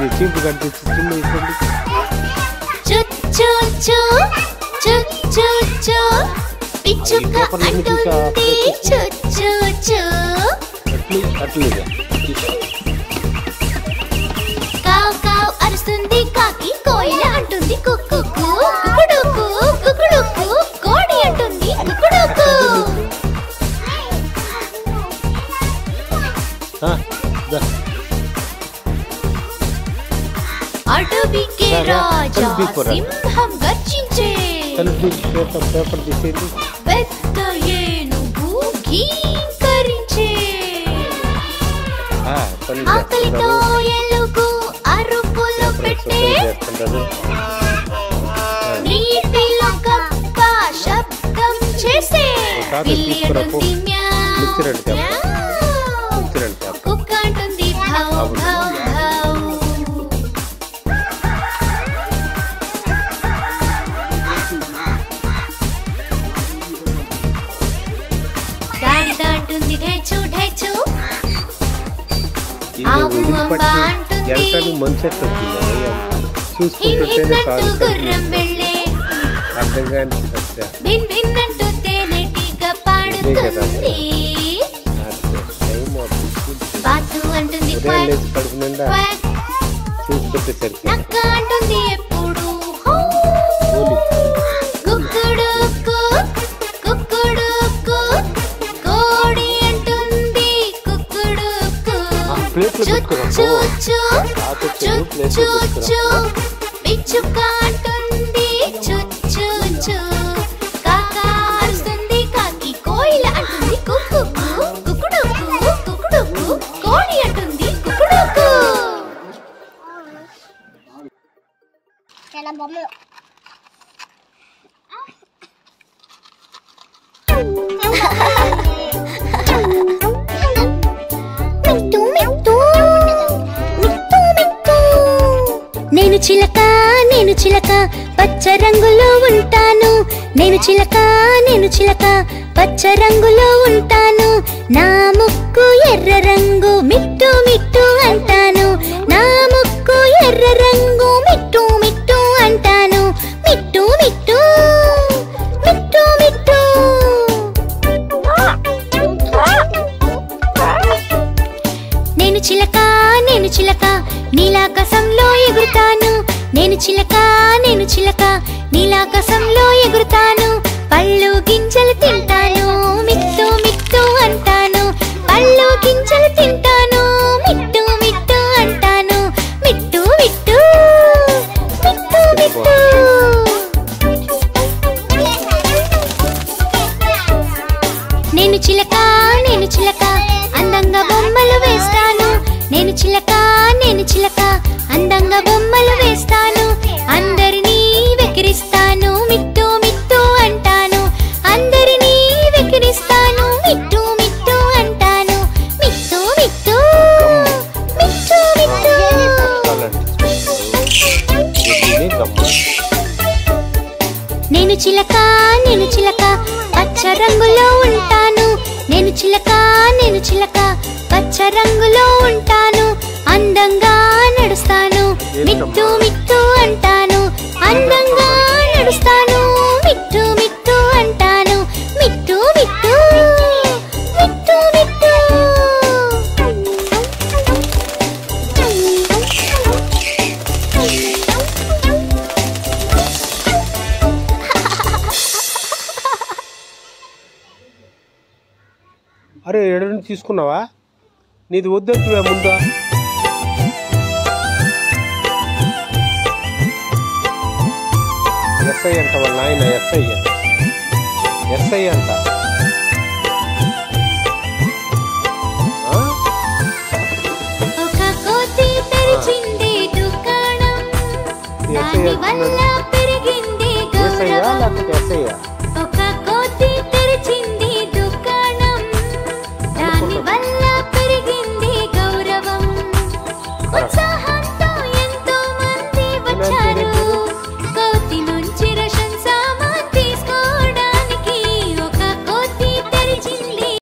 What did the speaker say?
ఇది చీపు కట్టించి చిన్న ఇస్తుంది. అరుస్తుంది కాకి, కోయిల అంటుంది కుక్కు, కుకుడుకు కుకుడుకు, కోడి అంటుంది కుకుడుకు. అడవికి రాజా సింహం గర్జించే, పేపర్ తీసేది, పెద్ద ఏనుగు గీకరించే, ఆకలితో ఎలుగు అరుపులు పెట్టే, నీటిలో కప్ప శబ్దం చేసే, పిల్లి అంటుంది మ్యావ్, కుక్క అంటుంది భౌ భౌ భౌ. గాడిద అంటుంది ఢేచు ఢేచు, ఆవు అంబ అంటుంది హిన్నట్టు గుర్రం వెళ్ళే, భిన్ భిన్నంటూ తేనెటీగ పాడుతుంది, బాతు అంటుంది క్వాక్ క్వాక్, నక్క అంటుంది ఎప్పుడు కుక్కుడుకు కుక్కుడుకు, కోడి అంటుంది కుక్కుడుకు, పిచ్చుక అంటుంది చుచ్చు, కాక అరుస్తుంది కాకి, కోయిల అంటుంది కుక్కు, కుకుడుకు కుకుడుకు, కోడి అంటుంది కుకుడుకు. నేను చిలక నేను చిలక పచ్చ రంగులో ఉంటాను, నేను చిలక నేను చిలక పచ్చ రంగులో ఉంటాను, నా ముక్కు ఎర్ర రంగు మిట్టు మిట్టు అంటాను, నా ముక్కు ఎర్ర రంగు మిట్టు మిట్టు అంటాను, మిట్టు మిట్టు మిట్టు మిట్టు. నేను చిలక నేను చిలక నీలాకాశంలో ఎగురుతాను, నేను చిలక నేను చిలక నీలాకాశంలో ఎగురుతాను, పళ్ళు గింజలు తింటాను, మిట్టు మిట్టు అంటాను, పళ్ళు గింజలు తింటాను, మిట్టు మిట్టు అంటాను, మిట్టు మిట్టు మిట్టు మిట్టు. నేను చిలక నేను చిలక అందంగా బొమ్మలు వేస్తాను, నేను చిలక నేను చిలక అందంగా బొమ్మలు వేస్తాను, అందరినీ వెక్కిరిస్తాను, మిట్టు మిట్టు అంటాను, అందరినీ వెక్కిరిస్తాను, మిట్టు మిట్టు అంటాను, మిట్టు మిట్టు మిట్టు మిట్టు. నేను చిలక నేను చిలక పచ్చ రంగులో ఉంటాను, నేను చిలక నేను చిలక పచ్చ రంగులో ఉంటాను, అందంగా నడుస్తాను, మిట్టు మిట్టు అంటాను, అందంగా నడుస్తాను, మిట్టు మిట్టు అంటాను, మిట్టు మిట్టు మిట్టు మిట్టు. అరే ఎడని తీసుకున్నావా, నీది వద్దంటువే ముందా. ఎస్ఐ అంట వాళ్ళ నాయన, ఎస్ఐ ఎస్ఐ అంట. ఒక కోతి తెరిచింది దుకాణం, దాని వల్ల పెరిగింది గౌరవం. ఎస్ఐ